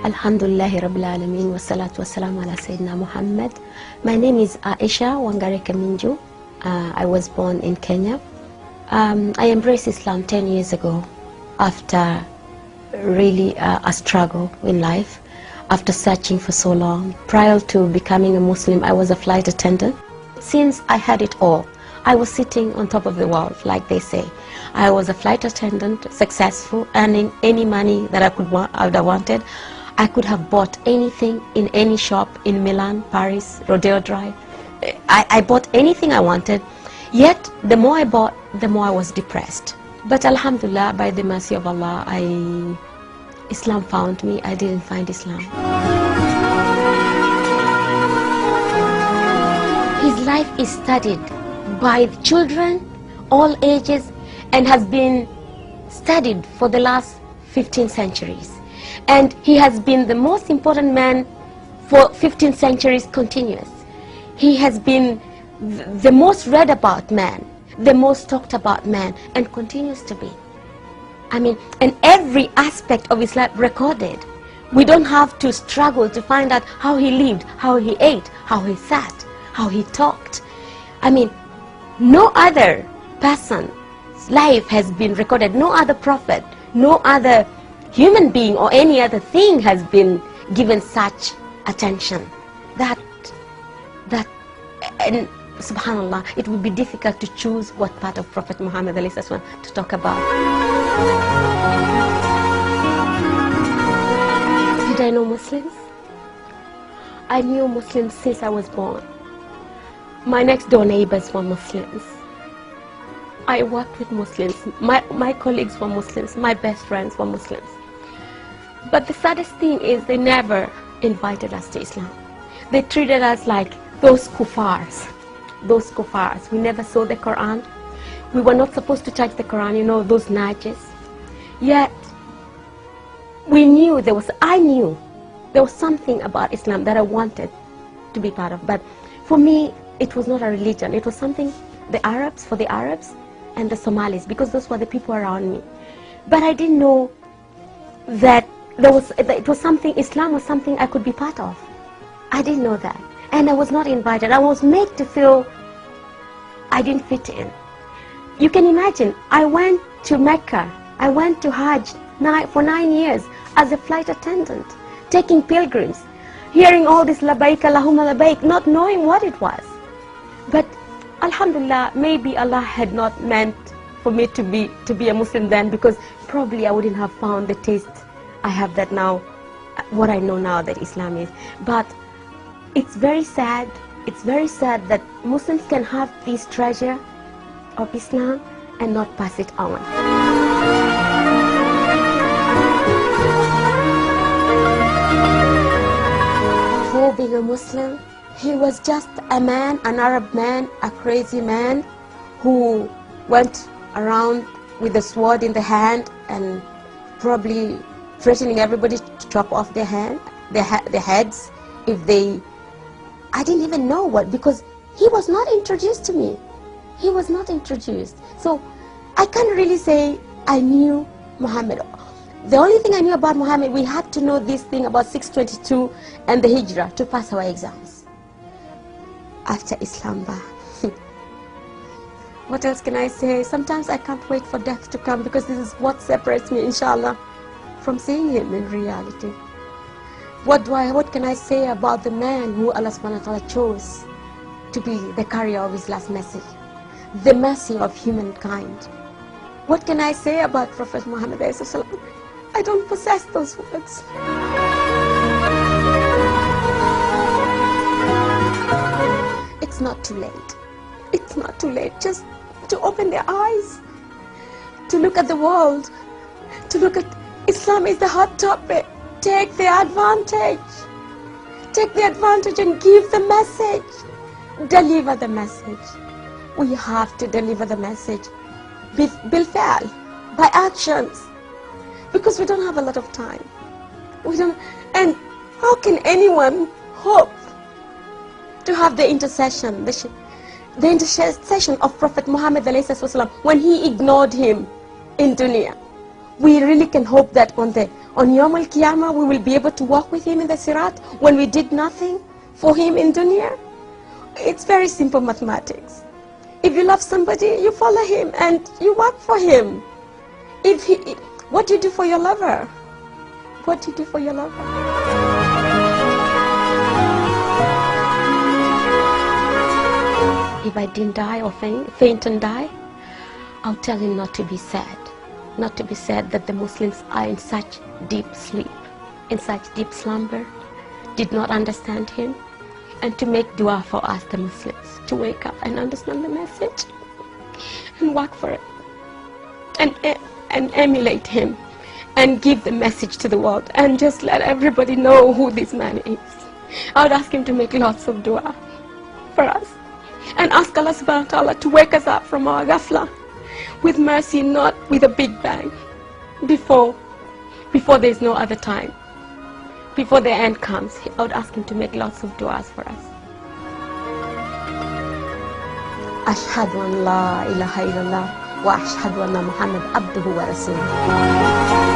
Alhamdulillahi Rabbil Alameen wa salatu wa salam ala Sayyidina Muhammad. My name is Aisha Wangare Kaminju. I was born in Kenya. I embraced Islam 10 years ago after really a struggle in life, after searching for so long. Prior to becoming a Muslim, I was a flight attendant. Since I had it all, I was sitting on top of the world, like they say. I was a flight attendant, successful, earning any money that I would have wanted. I could have bought anything in any shop in Milan, Paris, Rodeo Drive. I bought anything I wanted. Yet, the more I bought, the more I was depressed. But Alhamdulillah, by the mercy of Allah, Islam found me. I didn't find Islam. His life is studied by children, all ages, and has been studied for the last 15 centuries. And he has been the most important man for 15 centuries continuous. He has been the most read about man, the most talked about man, and continues to be. I mean, and every aspect of his life recorded. We don't have to struggle to find out how he lived, how he ate, how he sat, how he talked. I mean, no other person's life has been recorded, no other prophet, no other human being or any other thing has been given such attention. And subhanallah, it would be difficult to choose what part of Prophet Muhammad to talk about. Did I know Muslims? I knew Muslims since I was born. My next door neighbors were Muslims. I worked with Muslims. My colleagues were Muslims. My best friends were Muslims. But the saddest thing is they never invited us to Islam. They treated us like those kuffars. Those kuffars. We never saw the Quran. We were not supposed to touch the Quran, you know, those najis. Yet, I knew there was something about Islam that I wanted to be part of. But for me, it was not a religion. It was something, for the Arabs and the Somalis, because those were the people around me. But I didn't know that Islam was something I could be part of. I didn't know that. And I was not invited. I was made to feel I didn't fit in. You can imagine, I went to Mecca, I went to Hajj for 9 years as a flight attendant, taking pilgrims, hearing all this labaik, Allahumma labaik, not knowing what it was. But alhamdulillah, maybe Allah had not meant for me to be a Muslim then, because probably I wouldn't have found the taste I have that now, what I know now that Islam is. But it's very sad that Muslims can have this treasure of Islam and not pass it on. Before being a Muslim, he was just a man, an Arab man, a crazy man who went around with a sword in the hand and probably threatening everybody to chop off their heads if they... I didn't even know what, because he was not introduced to me. He was not introduced. So I can't really say I knew Muhammad. The only thing I knew about Muhammad, we had to know this thing about 622 and the Hijrah to pass our exams. After Islaamummaa. What else can I say? Sometimes I can't wait for death to come, because this is what separates me, inshallah, from seeing him in reality. What can I say about the man who Allah subhanahu wa ta'ala chose to be the carrier of his last message, the mercy of humankind? What can I say about Prophet Muhammad? I don't possess those words. It's not too late. It's not too late just to open their eyes, to look at the world, to look at Islam is the hot topic. Take the advantage. Take the advantage and give the message. Deliver the message. We have to deliver the message. Bil-fi'al, by actions. Because we don't have a lot of time. And how can anyone hope to have the intercession, the intercession of Prophet Muhammad when he ignored him in dunya? we really can hope that on Yawm al-Qiyamah we will be able to walk with him in the Sirat when we did nothing for him in dunya? It's very simple mathematics. If you love somebody, you follow him and you work for him. What do you do for your lover? What do you do for your lover? If I didn't die or faint and die, I'll tell him not to be sad. Not to be sad that the Muslims are in such deep sleep, in such deep slumber, did not understand him, and to make dua for us, the Muslims, to wake up and understand the message and work for it, and emulate him and give the message to the world and just let everybody know who this man is. I would ask him to make lots of dua for us and ask Allah subhanahu wa ta'ala to wake us up from our ghafla with mercy, not with a big bang, before there's no other time, before the end comes. I would ask him to make lots of du'as for us. Ashhadu an la ilaha illallah wa ashhadu anna Muhammad abduhu wa rasuluh.